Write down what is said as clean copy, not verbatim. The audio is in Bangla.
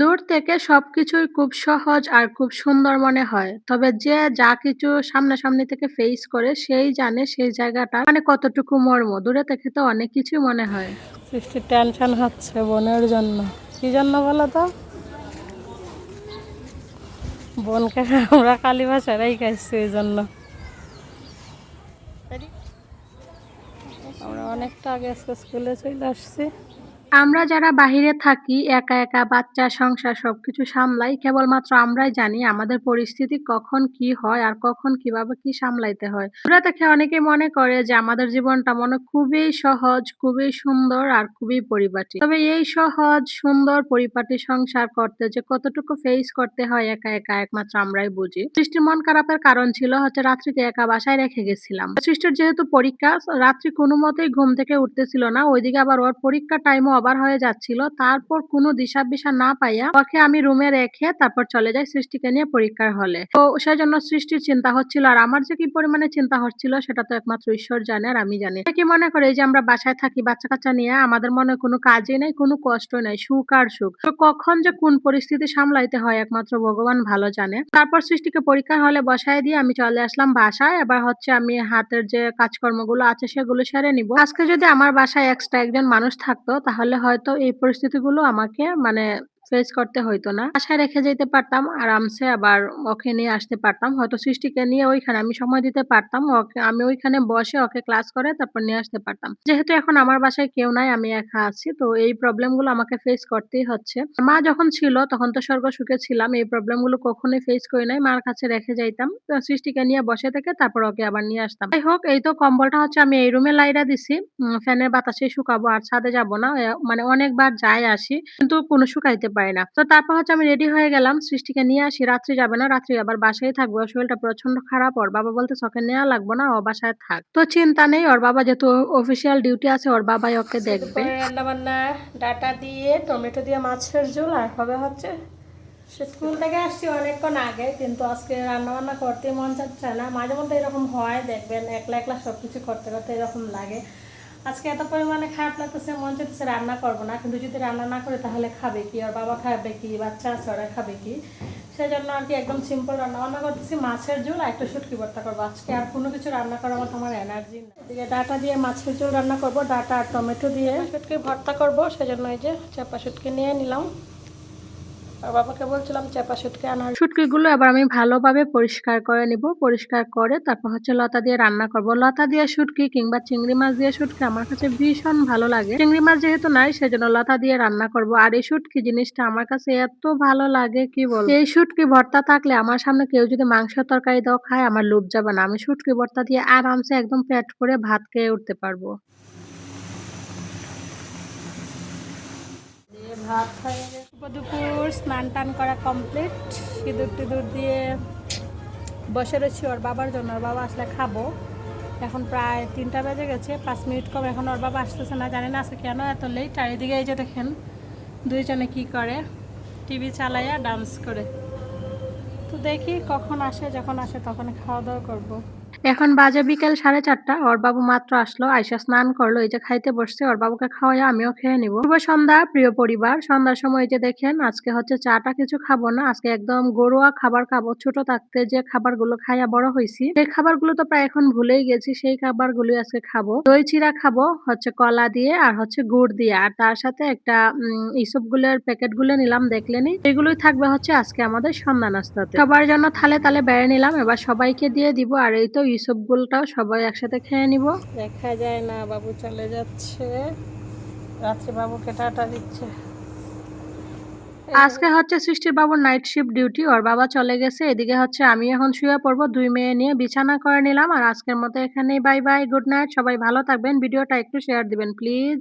দূর থেকে সবকিছুই খুব সহজ আর খুব সুন্দর মনে হয়। তবে যে যা কিছু সামনাসামনি থেকে ফেস করে সেই জানে সেই জায়গাটা মানে কতটুকু মর্ম। দূরে থেকে তো অনেক কিছুই মনে হয়। সৃষ্টির টেনশন হচ্ছে বোনের জন্য। কি জন্য বলো তো? বোনকে আমরা কালী ভাষারাই খাইছি এই জন্য। আমরা অনেকটা আগে আজকে স্কুলে চলে আসছি। আমরা যারা বাহিরে থাকি একা, একা বাচ্চা, সংসার সবকিছু সামলাই কেবলমাত্র আমরাই জানি আমাদের পরিস্থিতি কখন কি হয় আর কখন কিভাবে কি সামলাইতে হয়। দূরে থেকে অনেকেই মনে করে যে আমাদের জীবনটা মনে খুবই সহজ, খুবই সুন্দর আর খুবই পরিপাটি। তবে এই সহজ, সুন্দর, পরিপাটি সংসার করতে যে কতটুকু ফেস করতে হয় একা, একা একমাত্র আমরাই বুঝি। সৃষ্টির মন খারাপের কারণ ছিল হচ্ছে রাত্রিকে একা বাসায় রেখে গেছিলাম। সৃষ্টির যেহেতু পরীক্ষা রাত্রি কোনোমতেই ঘুম থেকে উঠতেছিল না। ওইদিকে আবার ওর পরীক্ষার টাইমও ওভার হয়ে যাচ্ছিল। তারপর কোনো দিশা-বিশা না পাইয়া ওকে আমি রুমে রেখে তারপর চলে যাই সৃষ্টিকে নিয়ে পরীক্ষার হলে। তো সেজন্য সৃষ্টির চিন্তা হচ্ছিল আর আমার যে কি পরিমাণে চিন্তা হচ্ছিল সেটা তো একমাত্র ঈশ্বর জানে আর আমি জানি। সে কি মনে করে এই যে আমরা বাসায় থাকি বাচ্চা-কাচ্চা নিয়ে আমাদের মনে কোনো কাজই নাই, কোনো কষ্টই নাই, সুখ আর সুখ। তো কখন যে কোন পরিস্থিতি সামলাইতে হয় একমাত্র ভগবান ভালো জানে। তারপর সৃষ্টিকে পরীক্ষার হলে বসায় দিয়ে আমি চলে আসলাম বাসায়। এবার হচ্ছে আমি হাতের যে কাজকর্মগুলো আছে সেগুলো সেরে নিব। আজকে যদি আমার বাসায় এক্সট্রা একজন মানুষ থাকতো তাহলে হয়তো এই পরিস্থিতিগুলো আমাকে মানে ফেস করতে হইতো না। বাসায় রেখে যেতে পারতাম আরামসে আবার ওকে নিয়ে আসতে পারতাম। হয়তো সৃষ্টিকে নিয়ে ওইখানে আমি সময় দিতে পারতাম। আমি ওইখানে বসে ওকে ক্লাস করে তারপর নিয়ে আসতে পারতাম। যেহেতু এখন আমার বাসায় কেউ নাই আমি একা আছি। তো এই প্রবলেম গুলো আমাকে ফেস করতেই হচ্ছে। মা যখন ছিল তখন তো স্বর্গ সুখে ছিলাম। এই প্রবলেম গুলো কখনোই ফেস করি নাই। মার কাছে রেখে যাইতাম। তো সৃষ্টিকে নিয়ে বসে থেকে তারপর ওকে আবার নিয়ে আসতাম। যাই হোক এই তো কম্বলটা হচ্ছে আমি এই রুমে লাইড়া দিছি। ফ্যানের বাতাসেই শুকাবো আর ছাদে যাব না। মানে অনেকবার যাই আসি কিন্তু কোনো শুকাইতে পারি না। তো তারপর হচ্ছে আমি রেডি হয়ে গেলাম। সৃষ্টিকে নিয়ে আসি। রাত্রি যাবে না। রাত্রি আবার বাসায় থাকবে। ওর শরীরটা প্রচন্ড খারাপ। ওর বাবা বলতেছে ওকে নেয়া লাগবে না। ও বাসায় থাক। তো চিন্তা নেই। ওর বাবা যেহেতু অফিসিয়াল ডিউটি আছে ওর বাবাই ওকে দেখবে। দুপুরে রান্নাবান্না ডাটা দিয়ে টমেটো দিয়ে মাছের ঝোল আর হবে হচ্ছে সে স্কুল থেকে আসছি অনেকক্ষণ আগে কিন্তু আজকে রান্নাবান্না করতে মন চাচ্ছে না। মাঝে মধ্যে এরকম হয় দেখবেন একলা একলা সব কিছু করতে করতে এরকম লাগে। আজকে এত পরিমাণে খারাপ লাগতেছে মন চাইতেছে রান্না করবো না কিন্তু যদি রান্না না করে তাহলে খাবে কি আর বাবা খাবে কি বাচ্চা আছে ওরা খাবে কি সেজন্য আর কি একদম সিম্পল রান্না বান্না করতেছি মাছের ঝোল আর একটু শুটকি ভর্তা করবো আজকে আর কোনো কিছু রান্না করার মতো আমার এনার্জি নেই। এদিকে ডাটা দিয়ে মাছের ঝোল রান্না করবো ডাটা আর টমেটো দিয়ে শুটকি ভর্তা করবো সেজন্য এই যে চাপা শুটকি নিয়ে নিলাম আর বাবাকে বলছিলাম চাপা শুটকি আনার। শুটকিগুলো এবার আমি ভালোভাবে পরিষ্কার করে নিব। পরিষ্কার করে তারপর হচ্ছে লতা দিয়ে রান্না করব। লতা দিয়ে শুটকি কিংবা চিংড়ি মাছ দিয়ে শুটকি আমার কাছে ভীষণ ভালো লাগে। চিংড়ি মাছ যেহেতু নাই সেজন্য লতা দিয়ে রান্না করব। আর এই শুটকি জিনিসটা আমার কাছে এত ভালো লাগে কি বলবো। এই শুটকি ভর্তা থাকলে আমার সামনে কেউ যদি মাংসের তরকারি দাও খায় আমার লোভ যাবে না। আমি শুটকি ভর্তা দিয়ে আরামসে একদম পেট ভরে ভাত খেয়ে উঠতে পারবো। ভাত হয়ে গেছে দুপুর স্নান টান করা কমপ্লিট সিঁদুর টিঁদুর দিয়ে বসে রয়েছি ওর বাবার জন্য ওর বাবা আসলে খাবো। এখন প্রায় 3টা বেজে গেছে 5 মিনিট কম এখন ওর বাবা আসতেছে না জানি না আজকে কেন এত লেট। চারিদিকে এই যে দেখেন দুইজনে কি করে টিভি চালাইয়া ডান্স করে। তো দেখি কখন আসে যখন আসে তখন খাওয়া দাওয়া করবো। এখন বাজে বিকেল 4:30। ওর বাবু মাত্র আসলো। আইসা স্নান করলো। এই যে খাইতে বসছে। ওর বাবুকে খাওয়াইয়া আমিও খেয়ে নিব। শুভ সন্ধ্যা প্রিয় পরিবার। সন্ধ্যার সময় এই যে দেখেন আজকে হচ্ছে চাটা কিছু খাবো না। আজকে একদম ঘরোয়া খাবার খাবো। ছোট থাকতে যে খাবারগুলো খাইয়া বড় হইছি সেই খাবারগুলো তো প্রায় এখন ভুলেই গেছি। সেই খাবারগুলোই আজকে খাবো। দই চিড়া খাবো হচ্ছে কলা দিয়ে আর হচ্ছে গুড় দিয়ে। আর তার সাথে একটা ইসবগুলের প্যাকেট গুলো নিলাম দেখলেনই। এগুলোই থাকবে হচ্ছে আজকে আমাদের সন্ধ্যা নাস্তাতে। সবার জন্য থালে থালে বেড়ে নিলাম। এবার সবাইকে দিয়ে দিব। আর এই তো ইসবগুলটাও সবাই একসাথে খেয়ে নিব। দেখা যায় না বাবু চলে যাচ্ছে রাত্রে বাবুকে টাটা দিচ্ছে। আজকে হচ্ছে সৃষ্টির বাবুর নাইট শিফট ডিউটি। ওর বাবা চলে গেছে। এদিকে হচ্ছে আমি এখন শুয়ে পড়বো। 2 মেয়ে নিয়ে বিছানা করে নিলাম। আর আজকের মতো এখানেই বাই বাই, গুড নাইট। সবাই ভালো থাকবেন। ভিডিওটা একটু শেয়ার দিবেন প্লিজ।